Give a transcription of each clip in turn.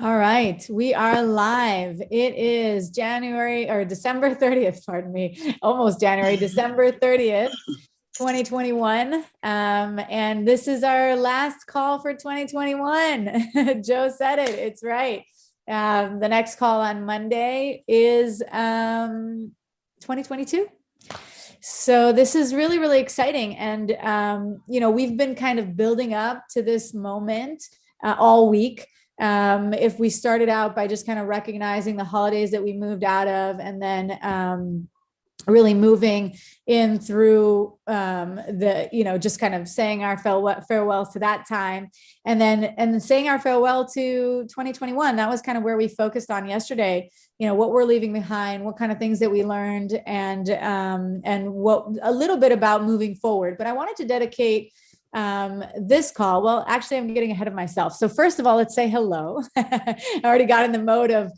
All right, we are live. It is January or December 30th, pardon me, almost January, December 30th, 2021. And this is our last call for 2021. Joe said it, it's right. The next call on Monday is 2022. So this is really, really exciting. And, we've been kind of building up to this moment all week. If we started out by just kind of recognizing the holidays that we moved out of, and then really moving in through just kind of saying our farewells to that time, and then saying our farewell to 2021. That was kind of where we focused on yesterday, what we're leaving behind, what kind of things that we learned, and what a little bit about moving forward. But I wanted to dedicate this call. Well, actually, I'm getting ahead of myself. So first of all, let's say hello. I already got in the mode of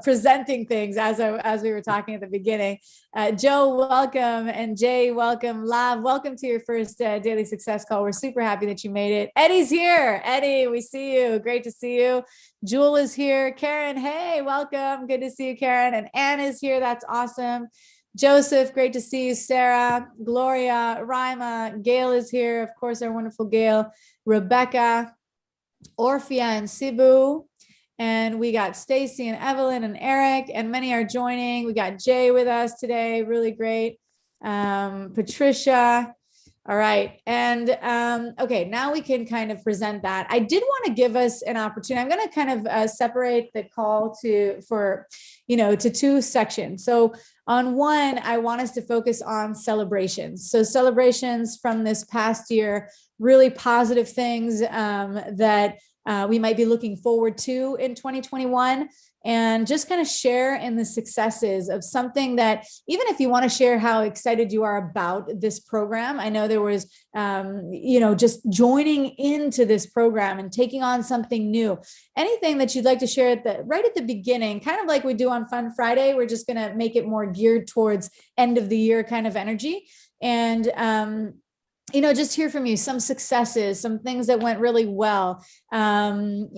presenting things as we were talking at the beginning. Joe, welcome, and Jay, welcome. Lav, welcome to your first daily success call. We're super happy that you made it. Eddie's here. Eddie, we see you. Great to see you. Jewel is here. Karen, hey, welcome. Good to see you, Karen. And Anne is here. That's awesome. Joseph, great to see you. Sarah, Gloria, Rima, Gail is here. Of course, our wonderful Gail, Rebecca, Orphia, and Sibu. And we got Stacy and Evelyn and Eric, and many are joining. We got Jay with us today. Really great. Patricia. All right. And okay, now we can kind of present that. I did want to give us an opportunity. I'm going to kind of separate the call to two sections. So on one, I want us to focus on celebrations. So celebrations from this past year, really positive things that we might be looking forward to in 2021, and just kind of share in the successes of something that, even if you want to share how excited you are about this program. I know there was, just joining into this program and taking on something new. Anything that you'd like to share right at the beginning, kind of like we do on Fun Friday. We're just going to make it more geared towards end of the year kind of energy. And, just hear from you, some successes, some things that went really well, things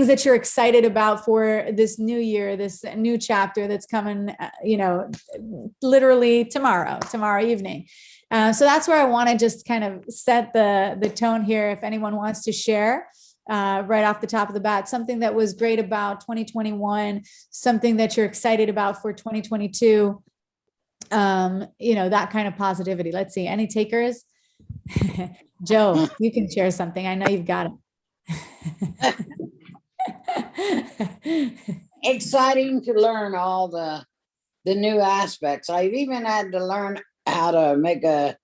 that you're excited about for this new year, this new chapter that's coming, literally tomorrow evening. So that's where I want to just kind of set the tone here. If anyone wants to share right off the top of the bat, something that was great about 2021, something that you're excited about for 2022. That kind of positivity. Let's see, any takers? Joe, you can share something. I know you've got it. Exciting to learn all the new aspects. I've even had to learn how to make a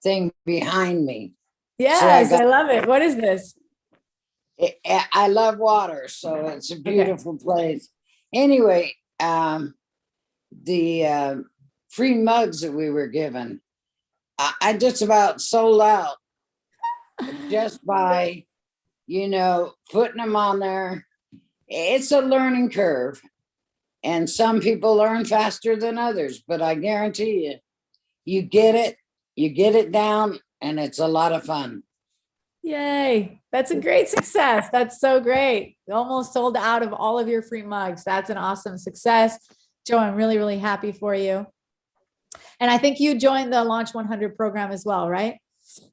thing behind me. Yes, so I love it. What is this? I love water, so it's a beautiful place. Anyway, the free mugs that we were given, I just about sold out just by, putting them on there. It's a learning curve, and some people learn faster than others, but I guarantee you get it down, and it's a lot of fun. Yay. That's a great success. That's so great. Almost sold out of all of your free mugs. That's an awesome success. Joe, I'm really, really happy for you. And I think you joined the Launch 100 program as well, right?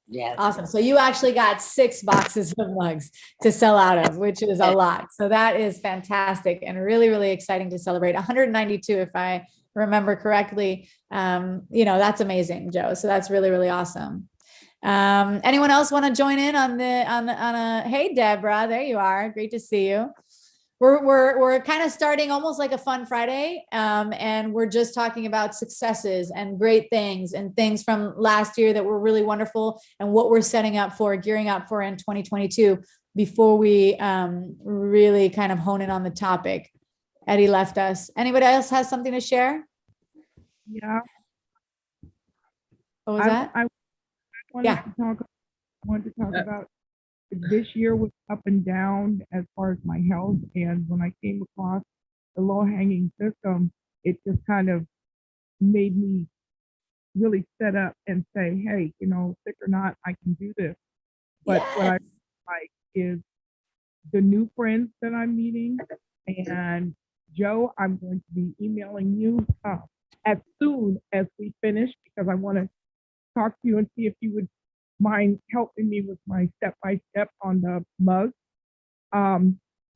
Yeah. Awesome. So you actually got 6 boxes of mugs to sell out of, which is a lot. So that is fantastic and really, really exciting to celebrate. 192, if I remember correctly. That's amazing, Joe. So that's really, really awesome. Anyone else want to join in on hey, Deborah, there you are. Great to see you. We're kind of starting almost like a Fun Friday, and we're just talking about successes and great things and things from last year that were really wonderful, and what we're gearing up for in 2022 before we really kind of hone in on the topic. Eddie left us. Anybody else has something to share? Yeah. What was that? I wanted to talk about this year was up and down as far as my health, and when I came across the low-hanging system, it just kind of made me really set up and say, hey, sick or not, I can do this. But what I like is the new friends that I'm meeting. And Joe, I'm going to be emailing you as soon as we finish because I want to talk to you and see if you would mind helping me with my step-by-step on the mug.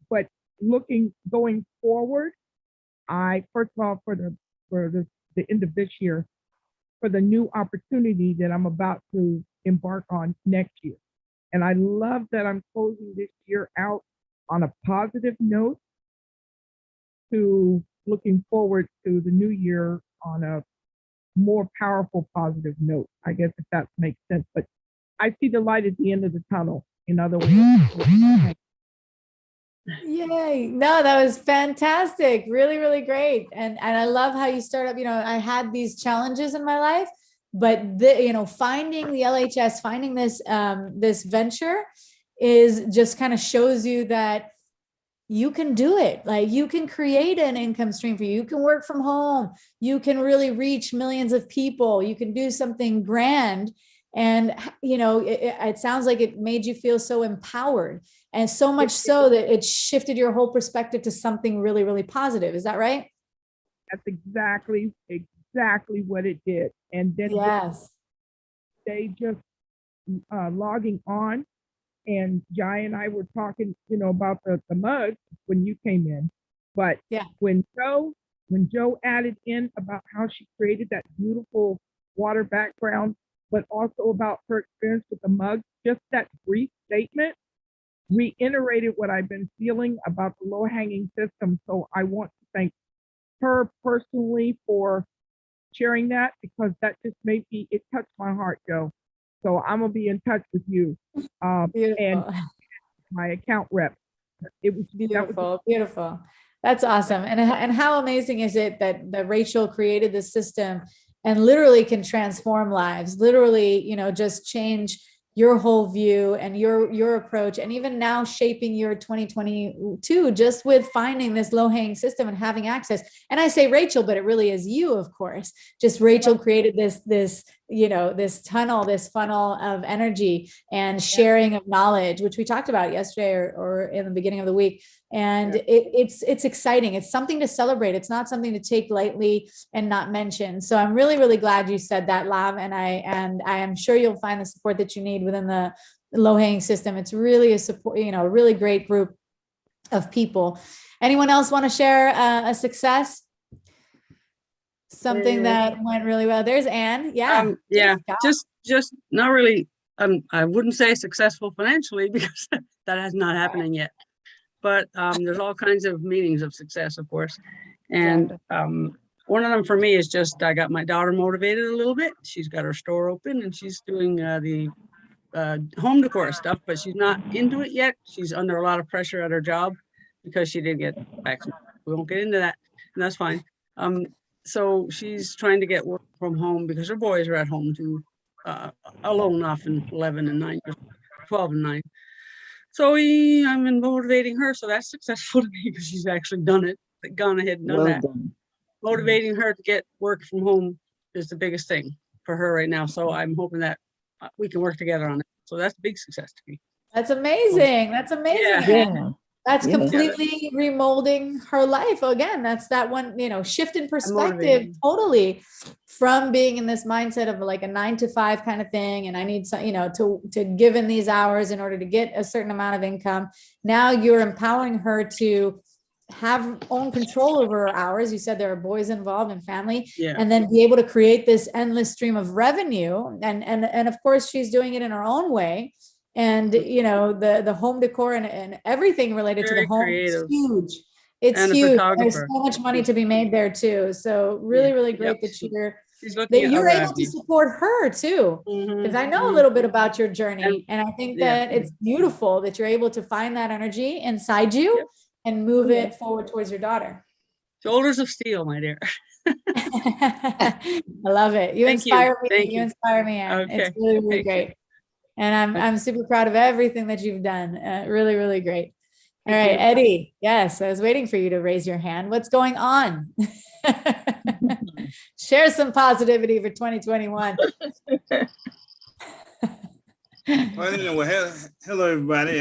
But going forward, first of all, for the end of this year, for the new opportunity that I'm about to embark on next year. And I love that I'm closing this year out on a positive note to looking forward to the new year on a more powerful positive note, I guess, if that makes sense. But I see the light at the end of the tunnel, in other words. Yay. No, that was fantastic. Really, really great. And I love how you start up, I had these challenges in my life, but finding the LHS, finding this venture is just kind of shows you that you can do it. Like you can create an income stream for you. You can work from home. You can really reach millions of people. You can do something grand. And, it sounds like it made you feel so empowered, and so much so that it shifted your whole perspective to something really, really positive. Is that right? That's exactly what it did. And then yes, they just logging on, and Jai and I were talking, about the mug when you came in. But yeah, when Joe added in about how she created that beautiful water background, but also about her experience with the mug, just that brief statement reiterated what I've been feeling about the low-hanging system. So I want to thank her personally for sharing that, because that just it touched my heart, Joe. So I'm gonna be in touch with you and my account rep. It was beautiful, beautiful. That's awesome. And how amazing is it that Rachel created this system and literally can transform lives, literally, just change your whole view and your approach, and even now shaping your 2022 just with finding this low-hanging system and having access. And I say Rachel, but it really is you, of course. Just Rachel created this tunnel, this funnel of energy and sharing of knowledge, which we talked about yesterday or in the beginning of the week. And it's exciting. It's something to celebrate. It's not something to take lightly and not mention. So I'm really, really glad you said that, Lav. And I am sure you'll find the support that you need within the low-hanging system. It's really a support, a really great group of people. Anyone else want to share a success? Something that went really well. There's Anne. Yeah. Just not really. I wouldn't say successful financially because that has not happening yet. But there's all kinds of meanings of success, of course. And one of them for me is just I got my daughter motivated a little bit. She's got her store open and she's doing the home decor stuff, but she's not into it yet. She's under a lot of pressure at her job because she didn't get vaccinated. We won't get into that, and that's fine. So she's trying to get work from home because her boys are at home too, alone, often 11 and 9, 12 and 9. So I'm motivating her. So that's successful to me because she's actually done it, gone ahead and done that. Motivating her to get work from home is the biggest thing for her right now. So I'm hoping that we can work together on it. So that's a big success to me. That's amazing. That's amazing. Yeah. That's completely remolding her life. Again, that's that one, shift in perspective totally from being in this mindset of like a 9-to-5 kind of thing. And I need some, to give in these hours in order to get a certain amount of income. Now you're empowering her to have own control over her hours. You said there are boys involved and family, and then be able to create this endless stream of revenue. And of course she's doing it in her own way. And, the home decor and everything related to the home is huge. It's huge. There's so much money to be made there too. So really, really great that you're able to support her too. Because I know a little bit about your journey. And I think that it's beautiful that you're able to find that energy inside you and move it forward towards your daughter. Shoulders of steel, my dear. I love it. You inspire me. You inspire me. Anne. It's really, really great. And I'm super proud of everything that you've done. Really, really great. All right, Eddie. Yes, I was waiting for you to raise your hand. What's going on? Share some positivity for 2021. Well, hello everybody.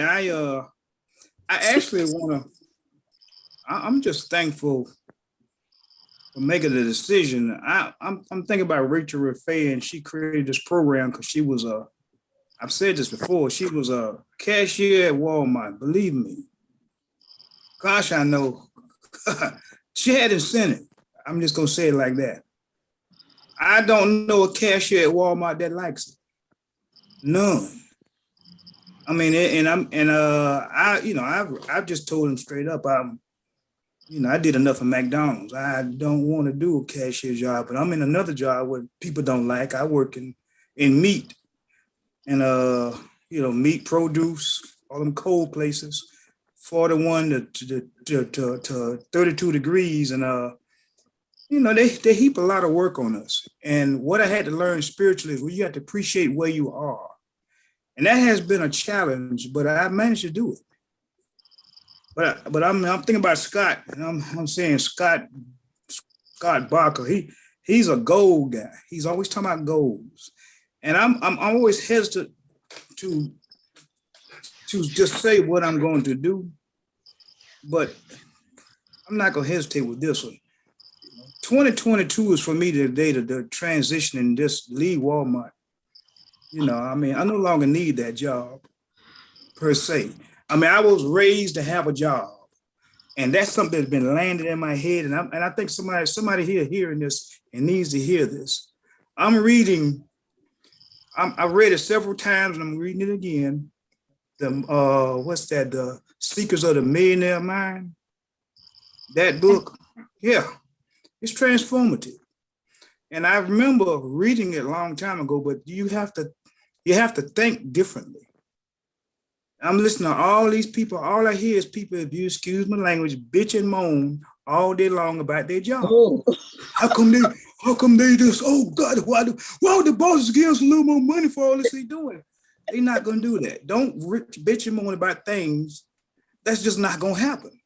I actually want to, I'm just thankful for making the decision. I'm thinking about Rachel Raffay, and she created this program because she was I've said this before, she was a cashier at Walmart. Believe me. Gosh, I know. She had incentive. I'm just going to say it like that. I don't know a cashier at Walmart that likes it. None. I mean, I've just told him straight up, I did enough of McDonald's. I don't want to do a cashier job, but I'm in another job where people don't like. I work in meat and, meat produce, all them cold places, 41 to 32 degrees. And, they heap a lot of work on us. And what I had to learn spiritually is you have to appreciate where you are. And that has been a challenge, but I managed to do it. But I'm thinking about Scott, and I'm saying Scott Barker. He's a goal guy. He's always talking about goals, and I'm always hesitant to just say what I'm going to do, but I'm not going to hesitate with this one. 2022 is for me today the transition and just leave Walmart. I no longer need that job per se. I was raised to have a job, and that's something that's been landed in my head. And I think somebody here hearing this and needs to hear this. I read it several times, and I'm reading it again. The Secrets of the Millionaire Mind. That book, yeah, it's transformative. And I remember reading it a long time ago, but you have to think differently. I'm listening to all these people. All I hear is people, if you excuse my language, bitch and moan all day long about their job. Oh. How come they just, oh God, why would the bosses give us a little more money for all this they doing? They're not gonna do that. Don't bitch and moan about things. That's just not gonna happen.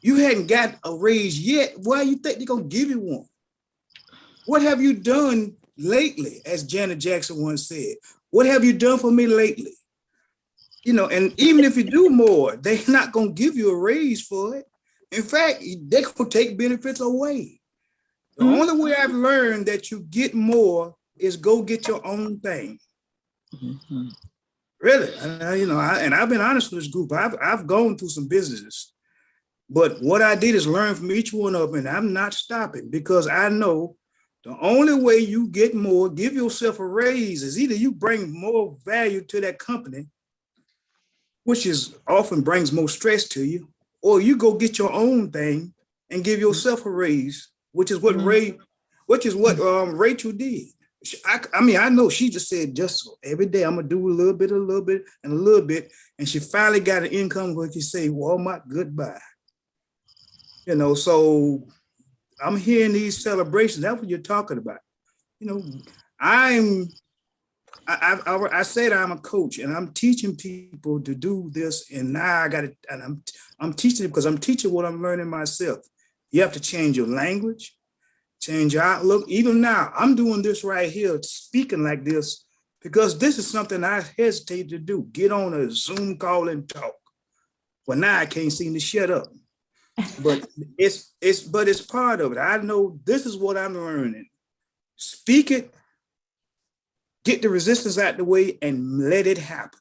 You hadn't got a raise yet. Why you think they're gonna give you one? What have you done lately? As Janet Jackson once said, what have you done for me lately? And even if you do more, they're not going to give you a raise for it. In fact, they're going to take benefits away. The only way I've learned that you get more is go get your own thing. Mm-hmm. Really. And I've been honest with this group. I've gone through some businesses, but what I did is learn from each one of them, and I'm not stopping because I know the only way you get more, give yourself a raise, is either you bring more value to that company, which is often brings more stress to you, or you go get your own thing and give yourself a raise, which is what Rachel did. I know she just said, just every day I'm gonna do a little bit, and a little bit, and she finally got an income where she say, Walmart, goodbye. So I'm hearing these celebrations. That's what you're talking about. I said I'm a coach, and I'm teaching people to do this, and now I got it, and I'm teaching it because I'm teaching what I'm learning myself. You have to change your language, change your outlook. Even now, I'm doing this right here, speaking like this, because this is something I hesitate to do. Get on a Zoom call and talk. Well, now I can't seem to shut up. But it's part of it. I know this is what I'm learning. Speak it. Get the resistance out the way and let it happen.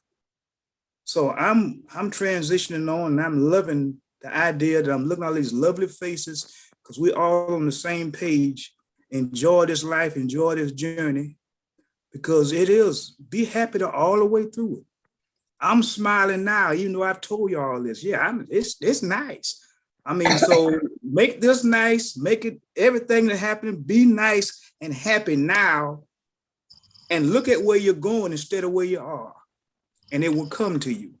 So I'm transitioning on, and I'm loving the idea that I'm looking at all these lovely faces because we're all on the same page. Enjoy this life, enjoy this journey, because it is. Be happy all the way through it. I'm smiling now, even though I've told you all this. Yeah, it's nice. So make this nice, make it everything that happened, be nice and happy now. And look at where you're going instead of where you are, and it will come to you.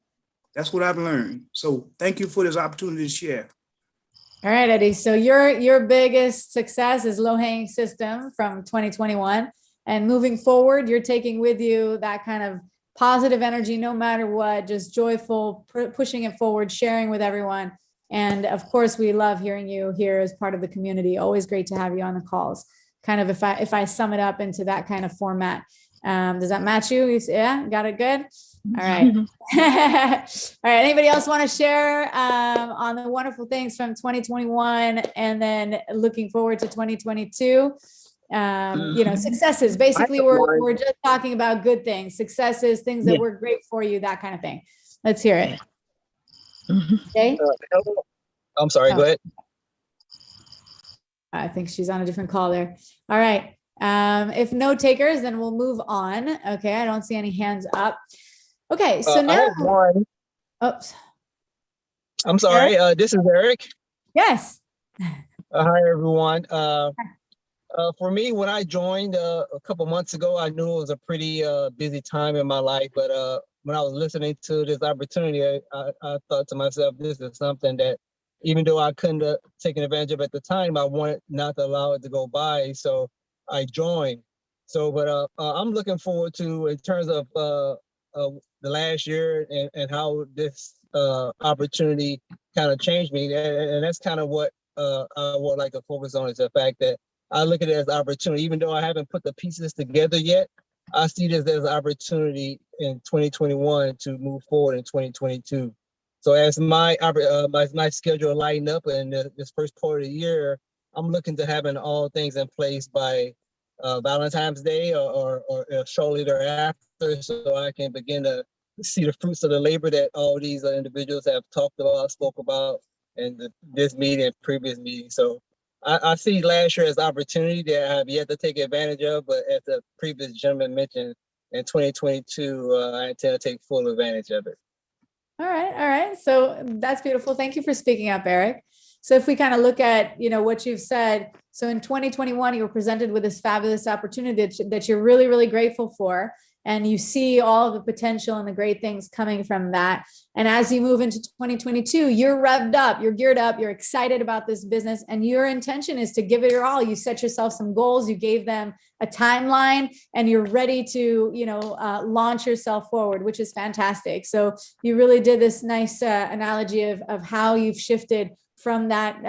That's what I've learned. So thank you for this opportunity to share. All right, Eddie. So your biggest success is Low Hanging System from 2021. And moving forward, you're taking with you that kind of positive energy, no matter what, just joyful, pushing it forward, sharing with everyone. And of course, we love hearing you here as part of the community. Always great to have you on the calls. Kind of if I sum it up into that kind of format. Does that match you? Yeah, got it good? All right. All right. Anybody else want to share on the wonderful things from 2021 and then looking forward to 2022? Successes. Basically, we're just talking about good things, successes, things that were great for you, that kind of thing. Let's hear it. Okay. Hello. I'm sorry, go ahead. I think she's on a different call there. All right. If no takers, then we'll move on. Okay. I don't see any hands up. Okay. So I now, have one. oops. I'm sorry. This is Eric. Yes. Hi, everyone. For me, when I joined a couple months ago, I knew it was a pretty busy time in my life. But when I was listening to this opportunity, I thought to myself, this is something that, even though I couldn't have taken advantage of at the time, I wanted not to allow it to go by. So I joined. So, but I'm looking forward to, in terms of the last year and how this opportunity kind of changed me. And that's kind of what I would like to focus on, is the fact that I look at it as opportunity. Even though I haven't put the pieces together yet, I see this as an opportunity in 2021 to move forward in 2022. So as my schedule lighten up in this first part of the year, I'm looking to having all things in place by Valentine's Day or shortly thereafter, so I can begin to see the fruits of the labor that all these individuals have talked about, spoke about in this meeting and previous meetings. So I see last year as opportunity that I have yet to take advantage of, but as the previous gentleman mentioned, in 2022, I intend to take full advantage of it. All right. All right. So that's beautiful. Thank you for speaking up, Eric. So if we kind of look at, what you've said, so in 2021, you were presented with this fabulous opportunity that you're really, really grateful for. And you see all of the potential and the great things coming from that. And as you move into 2022, you're revved up, you're geared up, you're excited about this business, and your intention is to give it your all. You set yourself some goals, you gave them a timeline, and you're ready to, launch yourself forward, which is fantastic. So you really did this nice analogy of how you've shifted from that,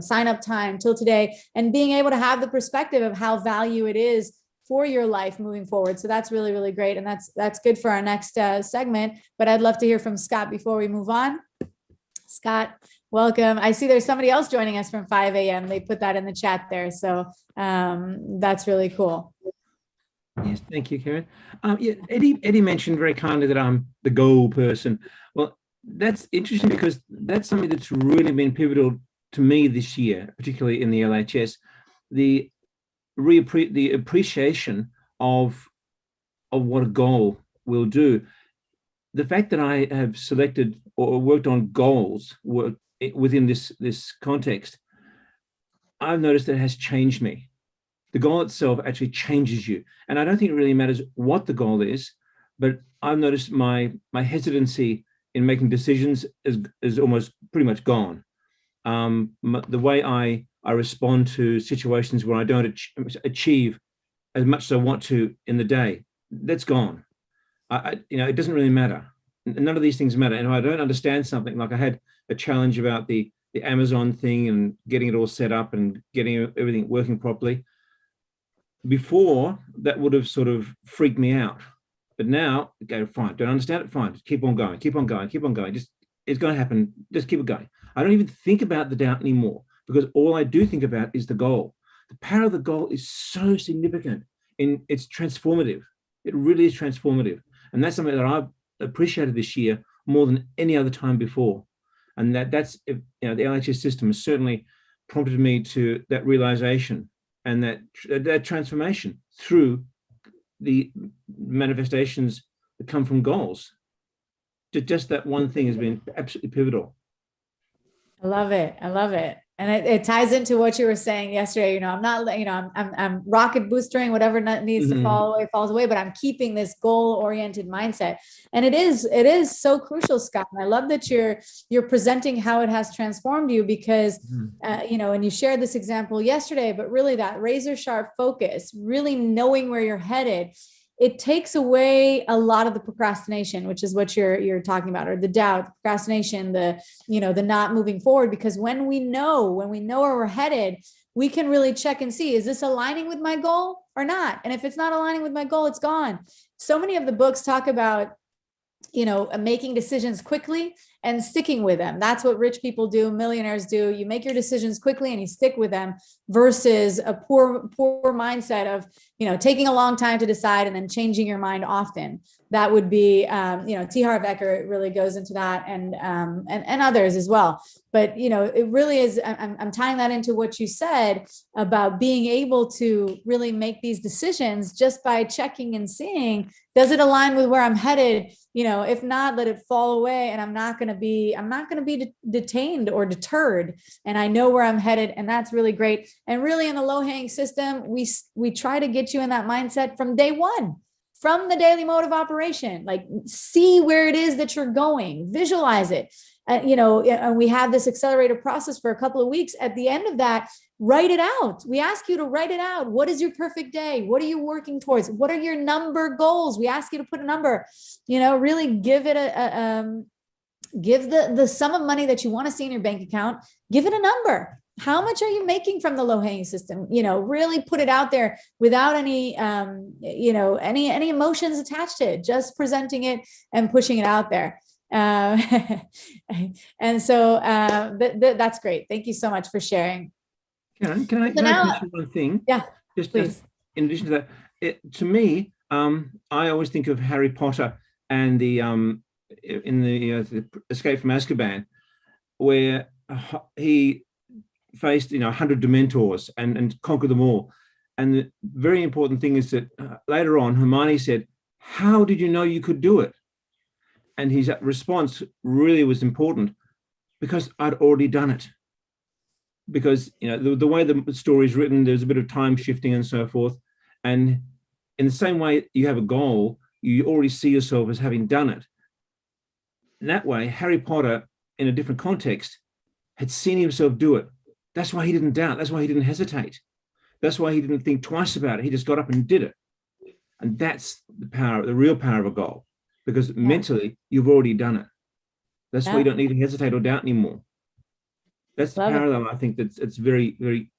sign up time till today, and being able to have the perspective of how value it is for your life moving forward. So that's really, really great. And that's good for our next segment, but I'd love to hear from Scott before we move on. Scott, welcome. I see there's somebody else joining us from 5 a.m. They put that in the chat there. So that's really cool. Yes, thank you, Karen. Eddie mentioned very kindly that I'm the goal person. Well, that's interesting because that's something that's really been pivotal to me this year, particularly in the LHS. The appreciation of what a goal will do. The fact that I have selected or worked on goals within this context, I've noticed that it has changed me. The goal itself actually changes you. And I don't think it really matters what the goal is, but I've noticed my hesitancy in making decisions is almost pretty much gone. The way I respond to situations where I don't achieve as much as I want to in the day, that's gone. It doesn't really matter. None of these things matter. And if I don't understand something, like I had a challenge about the Amazon thing and getting it all set up and getting everything working properly. Before, that would have sort of freaked me out. But now, okay, fine, don't understand it, fine, just keep on going. It's going to happen, just keep it going. I don't even think about the doubt anymore, because all I do think about is the goal. The power of the goal is so significant, and it's transformative. It really is transformative. And that's something that I've appreciated this year more than any other time before. And that's the LHS system has certainly prompted me to that realization and that transformation through the manifestations that come from goals. Just that one thing has been absolutely pivotal. I love it. And it ties into what you were saying yesterday. I'm not, I'm rocket boostering, whatever needs to fall away, falls away, but I'm keeping this goal-oriented mindset. And it is so crucial, Scott. And I love that you're presenting how it has transformed you, because, and you shared this example yesterday, but really that razor sharp focus, really knowing where you're headed, it takes away a lot of the procrastination, which is what you're talking about, or the doubt, procrastination, the not moving forward. Because when we know where we're headed, we can really check and see, is this aligning with my goal or not? And if it's not aligning with my goal, it's gone. So many of the books talk about making decisions quickly and sticking with them. That's what rich people do, millionaires do. You make your decisions quickly and you stick with them, versus a poor mindset of, taking a long time to decide and then changing your mind often. That would be, T. Harv Eker really goes into that, and others as well. But, it really is, I'm tying that into what you said about being able to really make these decisions just by checking and seeing, does it align with where I'm headed? If not, let it fall away, and I'm not going to be detained or deterred. And I know where I'm headed, and that's really great. And really, in the low-hanging system, we try to get you in that mindset from day one, from the daily mode of operation. Like, see where it is that you're going, visualize it. And we have this accelerated process for a couple of weeks. At the end of that, write it out. We ask you to write it out. What is your perfect day? What are you working towards? What are your number goals? We ask you to put a number, really give it give the sum of money that you want to see in your bank account, give it a number. How much are you making from the low-hanging system? Really put it out there without any, any emotions attached to it, just presenting it and pushing it out there. And so that's great. Thank you so much for sharing. Can I mention one thing? Yeah, just please. In addition to that, to me, I always think of Harry Potter and the Escape from Azkaban, where he faced 100 Dementors and conquered them all. And the very important thing is that later on, Hermione said, "How did you know you could do it?" And his response really was important, because I'd already done it. Because the way the story is written, there's a bit of time shifting and so forth. And in the same way you have a goal, you already see yourself as having done it. In that way, Harry Potter, in a different context, had seen himself do it. That's why he didn't doubt. That's why he didn't hesitate. That's why he didn't think twice about it. He just got up and did it. And that's the real power of a goal, because mentally you've already done it. That's why you don't need to hesitate or doubt anymore. That's the parallel, I think, it's very, very,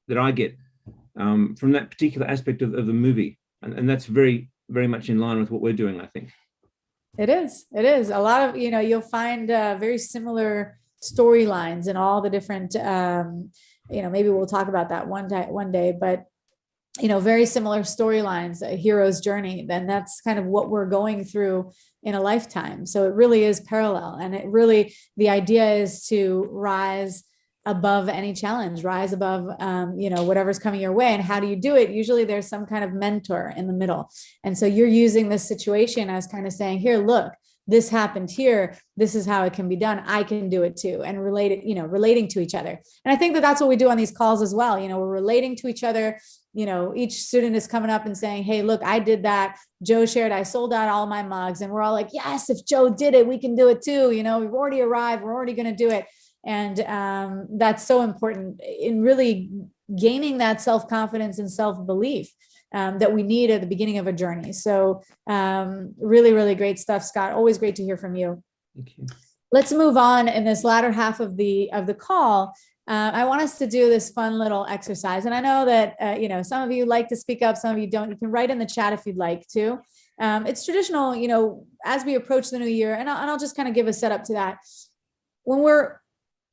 that I get from that particular aspect of the movie. And that's very, very much in line with what we're doing, I think. It is. A lot of, you'll find very similar storylines in all the different, maybe we'll talk about that one day, but, very similar storylines, a hero's journey. Then that's kind of what we're going through in a lifetime. So it really is parallel. And it really, the idea is to rise above any challenge, rise above, whatever's coming your way. And how do you do it? Usually there's some kind of mentor in the middle. And so you're using this situation as kind of saying, here, look, this happened here. This is how it can be done. I can do it too. And relating to each other. And I think that that's what we do on these calls as well. We're relating to each other. Each student is coming up and saying, hey, look, I did that. Joe shared, I sold out all my mugs. And we're all like, yes, if Joe did it, we can do it too. We've already arrived. We're already going to do it. And that's so important in really gaining that self-confidence and self-belief that we need at the beginning of a journey. So really, really great stuff, Scott. Always great to hear from you. Thank you. Let's move on in this latter half of the call. I want us to do this fun little exercise. And I know that, some of you like to speak up, some of you don't. You can write in the chat if you'd like to. It's traditional, as we approach the new year, and I'll just kind of give a setup to that.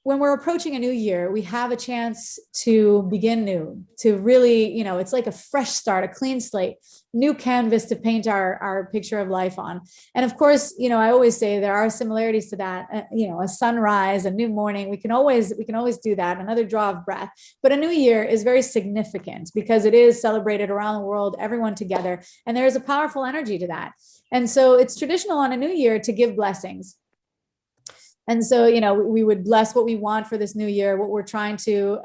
When we're approaching a new year, we have a chance to begin new, to really, it's like a fresh start, a clean slate, new canvas to paint our picture of life on. And of course, I always say there are similarities to that, a sunrise, a new morning, we can always do that, another draw of breath. But a new year is very significant because it is celebrated around the world, everyone together, and there is a powerful energy to that. And so it's traditional on a new year to give blessings. And so, we would bless what we want for this new year, what we're trying to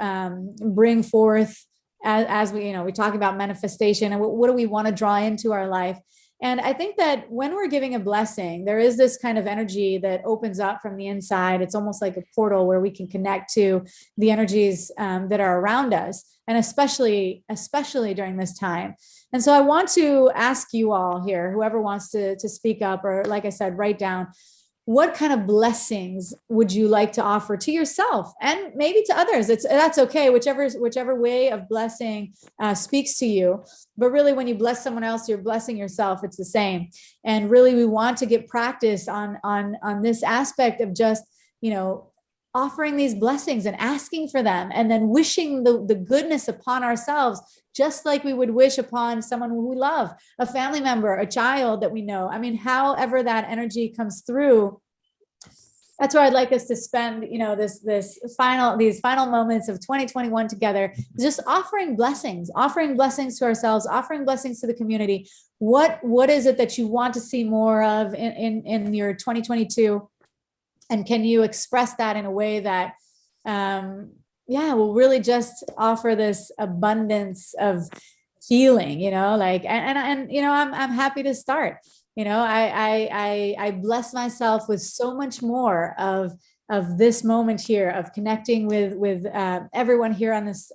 bring forth as we talk about manifestation and what do we want to draw into our life. And I think that when we're giving a blessing, there is this kind of energy that opens up from the inside. It's almost like a portal where we can connect to the energies that are around us, and especially during this time. And so I want to ask you all here, whoever wants to speak up, or like I said, write down, what kind of blessings would you like to offer to yourself and maybe to others? That's okay, whichever way of blessing speaks to you. But really, when you bless someone else, you're blessing yourself. It's the same. And really, we want to get practice on this aspect of just, offering these blessings and asking for them, and then wishing the goodness upon ourselves, just like we would wish upon someone who we love, a family member, a child that we know. I mean, however that energy comes through, that's where I'd like us to spend, these final moments of 2021 together, just offering blessings to ourselves, offering blessings to the community. What is it that you want to see more of in your 2022? And can you express that in a way that, will really just offer this abundance of healing, I'm happy to start. I bless myself with so much more of this moment here, of connecting with everyone here on this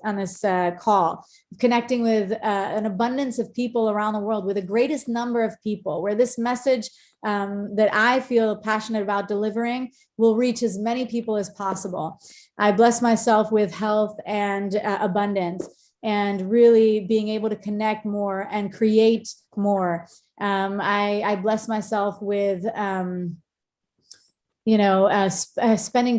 call, connecting with an abundance of people around the world, with the greatest number of people, where this message that I feel passionate about delivering will reach as many people as possible. I bless myself with health and abundance, and really being able to connect more and create more. I bless myself with, spending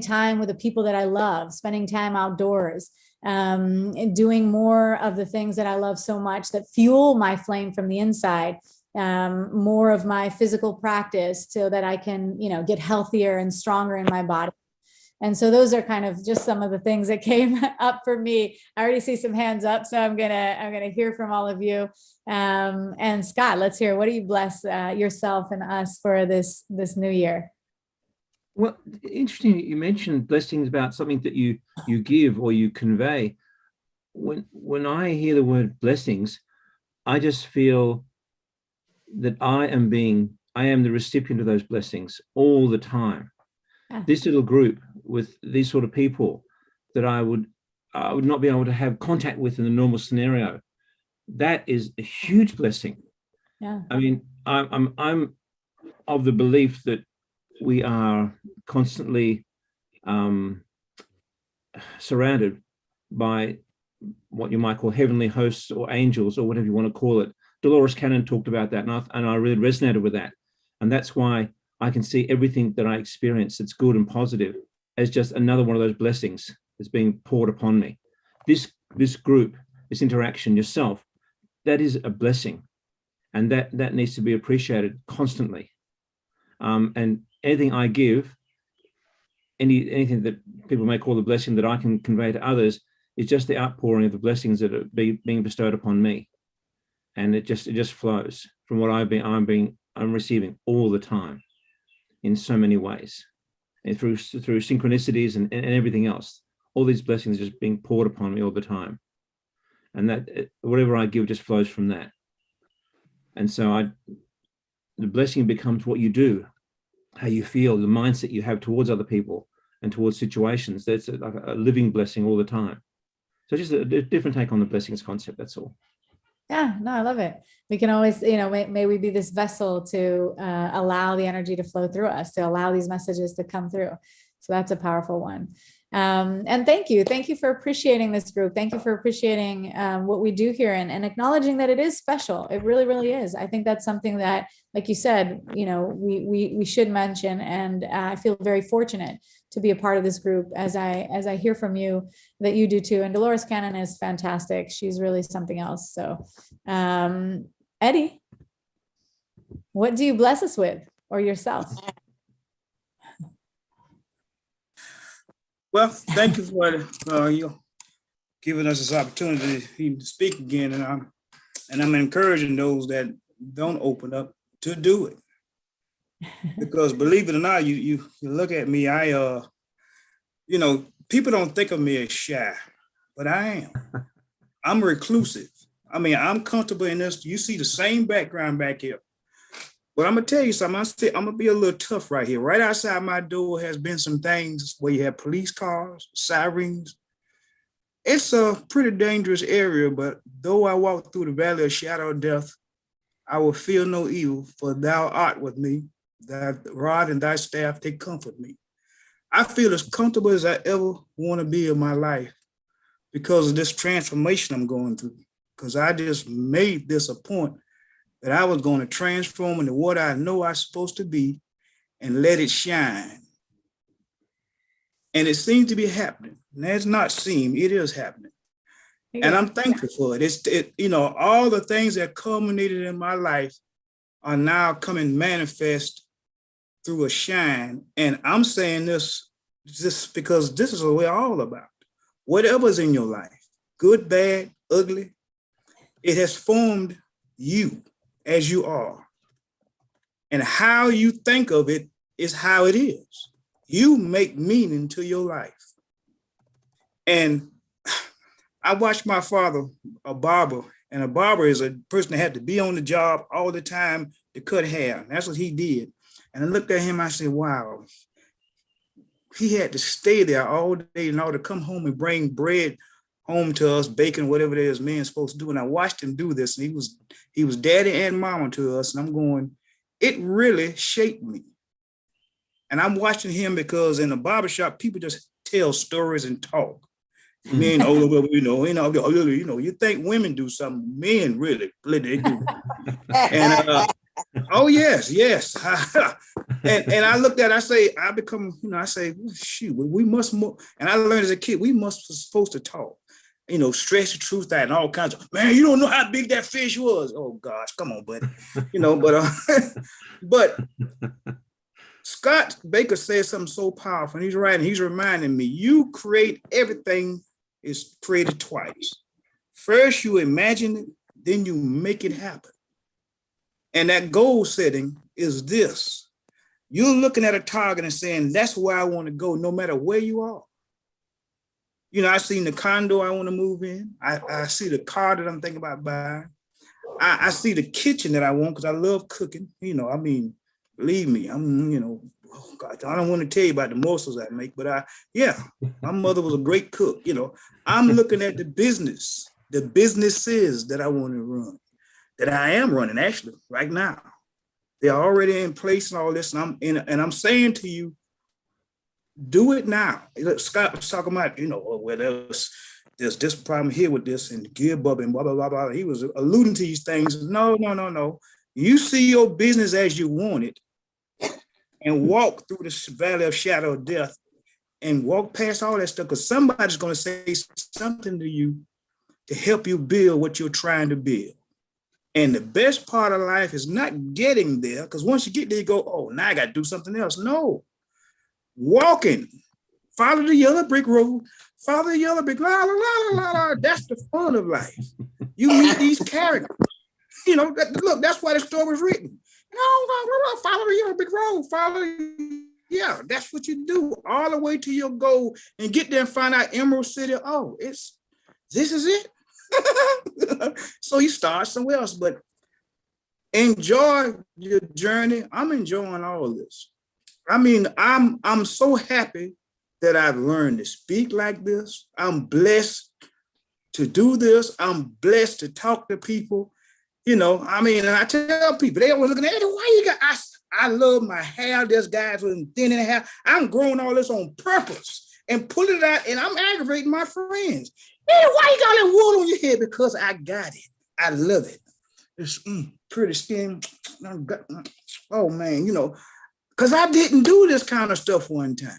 time with the people that I love, spending time outdoors, and doing more of the things that I love so much that fuel my flame from the inside. More of my physical practice so that I can, get healthier and stronger in my body. And so those are kind of just some of the things that came up for me. I already see some hands up, so I'm gonna hear from all of you. And Scott, let's hear, what do you bless yourself and us for this new year? Well, interesting you mentioned blessings about something that you give or you convey. When I hear the word blessings, I just feel that I am the recipient of those blessings all the time. Yeah. This little group with these sort of people that I would not be able to have contact with in the normal scenario, that is a huge blessing. Yeah. I mean, I'm of the belief that we are constantly surrounded by what you might call heavenly hosts or angels or whatever you want to call it. Dolores Cannon talked about that, and I really resonated with that. And that's why I can see everything that I experience that's good and positive as just another one of those blessings that's being poured upon me. This group, this interaction, yourself, that is a blessing. And that needs to be appreciated constantly. And anything I give, anything that people may call the blessing that I can convey to others, is just the outpouring of the blessings that are being bestowed upon me. And it just flows from what I'm receiving all the time in so many ways, and through synchronicities and everything else. All these blessings are just being poured upon me all the time, and that whatever I give just flows from that. And so the blessing becomes what you do, how you feel, the mindset you have towards other people and towards situations. That's like a living blessing all the time. So just a different take on the blessings concept. That's all. Yeah, no, I love it. We can always, may we be this vessel to allow the energy to flow through us, to allow these messages to come through. So that's a powerful one. And thank you for appreciating this group. Thank you for appreciating what we do here and acknowledging that it is special. It really, really is. I think that's something that, like you said, we should mention. And I feel very fortunate to be a part of this group, as I hear from you that you do too. And Dolores Cannon is fantastic. She's really something else. So, Eddie, what do you bless us with, or yourself? Well, thank you for you giving us this opportunity to speak again, and I'm encouraging those that don't open up to do it, because believe it or not, you look at me, people don't think of me as shy, but I am. I'm reclusive. I mean, I'm comfortable in this. You see the same background back here. But I'm gonna tell you something. I'm gonna be a little tough right here. Right outside my door has been some things where you have police cars, sirens. It's a pretty dangerous area, but though I walk through the valley of shadow of death, I will feel no evil, for thou art with me. Thy rod and thy staff, they comfort me. I feel as comfortable as I ever want to be in my life because of this transformation I'm going through. Because I just made this a point that I was going to transform into what I know I'm supposed to be and let it shine. And it seems to be happening. And that's not seem, it is happening. And I'm thankful for it. All the things that culminated in my life are now coming manifest through a shine. And I'm saying this just because this is what we're all about. Whatever's in your life, good, bad, ugly, it has formed you as you are. And how you think of it is how it is. You make meaning to your life. And I watched my father, a barber, and a barber is a person that had to be on the job all the time to cut hair. That's what he did. And I looked at him, I said, wow, he had to stay there all day in order to come home and bring bread home to us, bacon, whatever it is man's supposed to do. And I watched him do this. And he was daddy and mama to us. And I'm going, it really shaped me. And I'm watching him because in the barbershop, people just tell stories and talk. Men, you think women do something, men really do. And oh yes. and I looked at, I say, I say, shoot, we must more. And I learned as a kid, we supposed to talk, stretch the truth out and all kinds of, man, you don't know how big that fish was. Oh gosh, come on, buddy. But Scott Baker said something so powerful, and he's reminding me, you create everything is created twice. First, you imagine it, then you make it happen. And that goal setting is this. You're looking at a target and saying, that's where I want to go, no matter where you are. I seen the condo I want to move in. I see the car that I'm thinking about buying. I see the kitchen that I want because I love cooking. Believe me, oh God, I don't want to tell you about the morsels I make, but my mother was a great cook. I'm looking at the businesses that I want to run, that I am running actually right now. They're already in place and all this, and I'm saying to you, do it now. Scott was talking about, there's this problem here with this and GearBubba and blah, blah, blah, blah. He was alluding to these things. No. You see your business as you want it and walk through this valley of shadow of death and walk past all that stuff because somebody's going to say something to you to help you build what you're trying to build. And the best part of life is not getting there, because once you get there, you go, oh, now I got to do something else. No. Walking. Follow the yellow brick road. Follow the yellow brick. La, la, la, la, la. That's the fun of life. You meet these characters. Look, that's why the story was written. No, follow the yellow brick road. That's what you do all the way to your goal and get there and find out Emerald City. Oh, this is it. So you start somewhere else, but enjoy your journey. I'm enjoying all of this. I'm so happy that I've learned to speak like this. I'm blessed to do this. I'm blessed to talk to people. And I tell people, they always looking at it, why you got, I love my hair. There's guys with thin in the hair. I'm growing all this on purpose and pulling it out, and I'm aggravating my friends. Hey, why you got that wool on your head? Because I got it. I love it. It's pretty skin. Oh man, because I didn't do this kind of stuff one time.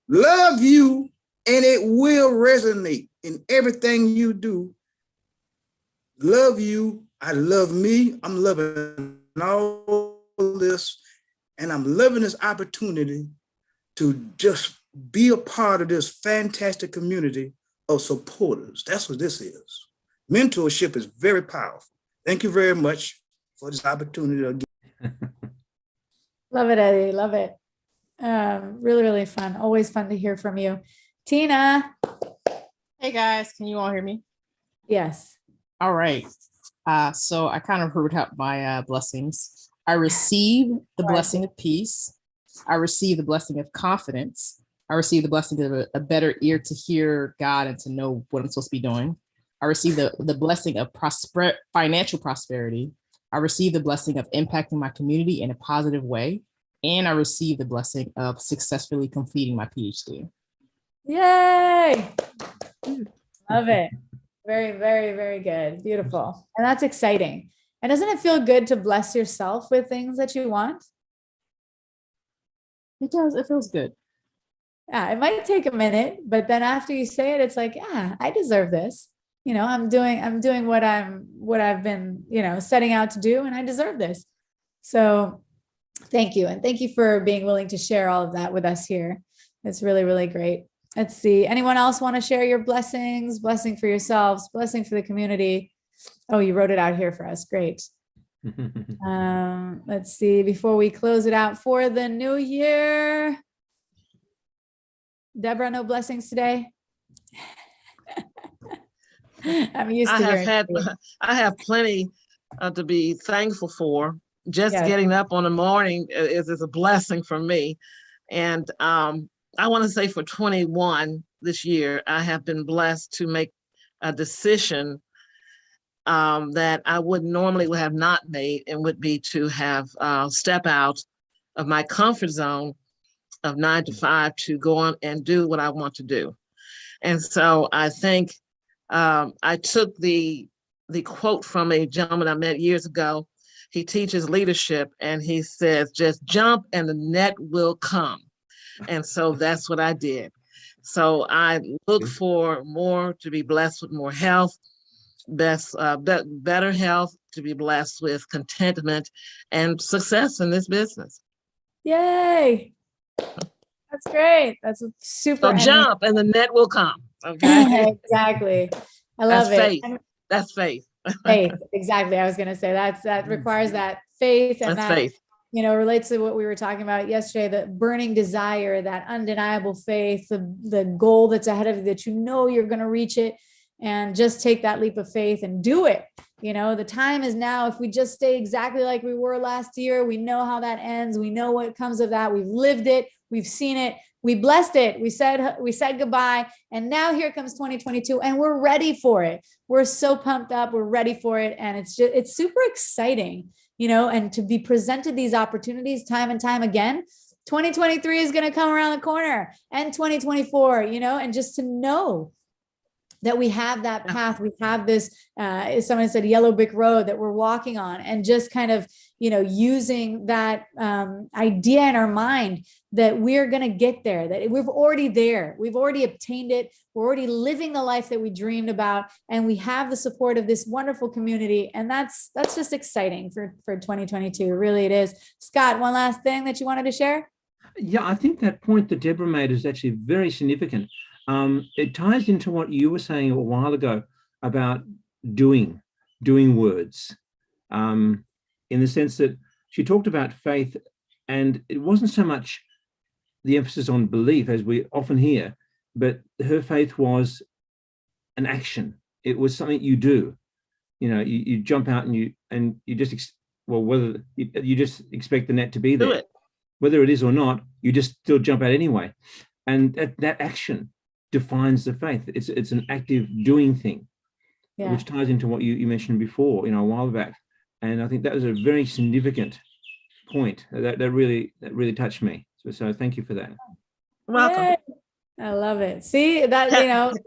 Love you, and it will resonate in everything you do. Love you. I love me. I'm loving all this, and I'm loving this opportunity to just be a part of this fantastic community of supporters. That's what this is. Mentorship is very powerful. Thank you very much for this opportunity again. Love it, Eddie. Love it. Really, really fun. Always fun to hear from you. Tina. Hey guys, can you all hear me? Yes. All right. So I kind of heard out my blessings. I receive the blessing of peace. I receive the blessing of confidence. I receive the blessing of a better ear to hear God and to know what I'm supposed to be doing. I receive the blessing of financial prosperity. I receive the blessing of impacting my community in a positive way. and I received the blessing of successfully completing my PhD. Yay. Love it. Very, very, very good. Beautiful. And that's exciting. And doesn't it feel good to bless yourself with things that you want? It does. It feels good. Yeah, it might take a minute, but then after you say it, it's like, yeah, I deserve this. You know, I'm doing what I've been, setting out to do, and I deserve this. So thank you. And thank you for being willing to share all of that with us here. It's really, really great. Let's see. Anyone else want to share your blessings? Blessing for yourselves, blessing for the community. Oh, you wrote it out here for us. Great. Let's see. Before we close it out for the new year, Deborah, no blessings today. I'm used to hearing you. I have plenty to be thankful for. Just Yes. getting up on the morning is a blessing for me. And I want to say for 21 this year, I have been blessed to make a decision that I would normally have not made, and would be to have step out of my comfort zone of 9 to 5 to go on and do what I want to do. And so I think I took the quote from a gentleman I met years ago. He teaches leadership, and he says, just jump and the net will come. And so that's what I did. So I look for more, to be blessed with more health, better health, to be blessed with contentment and success in this business. Yay. That's great. That's super. So jump and the net will come. Okay. Exactly. I love That's it. faith. That's faith. Faith. Exactly. I was going to say that requires that faith, and That's that faith. relates to what we were talking about yesterday, the burning desire, that undeniable faith, the goal that's ahead of you, that you're going to reach it, and just take that leap of faith and do it. The time is now. If we just stay exactly like we were last year, we know how that ends. We know what comes of that. We've lived it. We've seen it. We blessed it. We said goodbye. And now here comes 2022, and we're ready for it. We're so pumped up. We're ready for it. And it's super exciting, and to be presented these opportunities time and time again. 2023 is going to come around the corner, and 2024, and just to know that we have that path, we have this, as someone said, yellow brick road that we're walking on, and just kind of, using that idea in our mind that we're going to get there, that we've already there, we've already obtained it, we're already living the life that we dreamed about, and we have the support of this wonderful community. And that's just exciting for 2022. Really, it is. Scott, one last thing that you wanted to share? Yeah, I think that point that Deborah made is actually very significant. It ties into what you were saying a while ago about doing words, in the sense that she talked about faith, and it wasn't so much the emphasis on belief as we often hear, but her faith was an action. It was something you do. You jump out and you just whether you just expect the net to be there, whether it is or not, you just still jump out anyway, and that action defines the faith. It's an active doing thing, which ties into what you mentioned before, a while back. And I think that was a very significant point that really touched me. So thank you for that. Welcome. Yay. I love it. See that,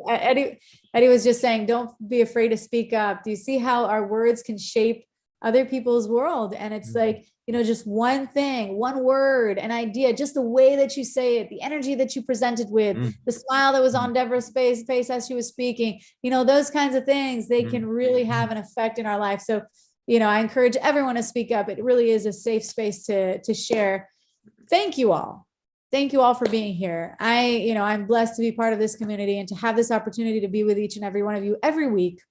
Eddie was just saying, don't be afraid to speak up. Do you see how our words can shape other people's world? And it's like, just one thing, one word, an idea, just the way that you say it, the energy that you presented with, the smile that was on Deborah's face as she was speaking, those kinds of things, they can really have an effect in our life. So, I encourage everyone to speak up. It really is a safe space to share. Thank you all. Thank you all for being here. I'm blessed to be part of this community and to have this opportunity to be with each and every one of you every week.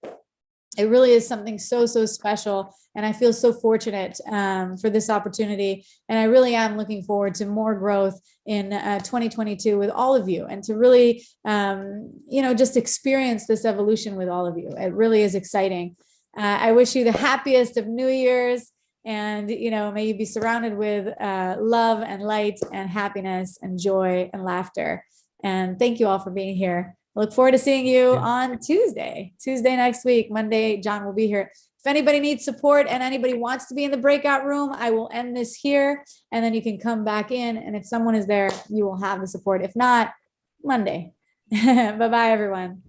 It really is something so special. And I feel so fortunate for this opportunity. And I really am looking forward to more growth in 2022 with all of you, and to really, just experience this evolution with all of you. It really is exciting. I wish you the happiest of New Year's, and, may you be surrounded with love and light and happiness and joy and laughter. And thank you all for being here. I look forward to seeing you on Tuesday next week. Monday, John will be here. If anybody needs support and anybody wants to be in the breakout room, I will end this here and then you can come back in. And if someone is there, you will have the support. If not, Monday. Bye-bye, everyone.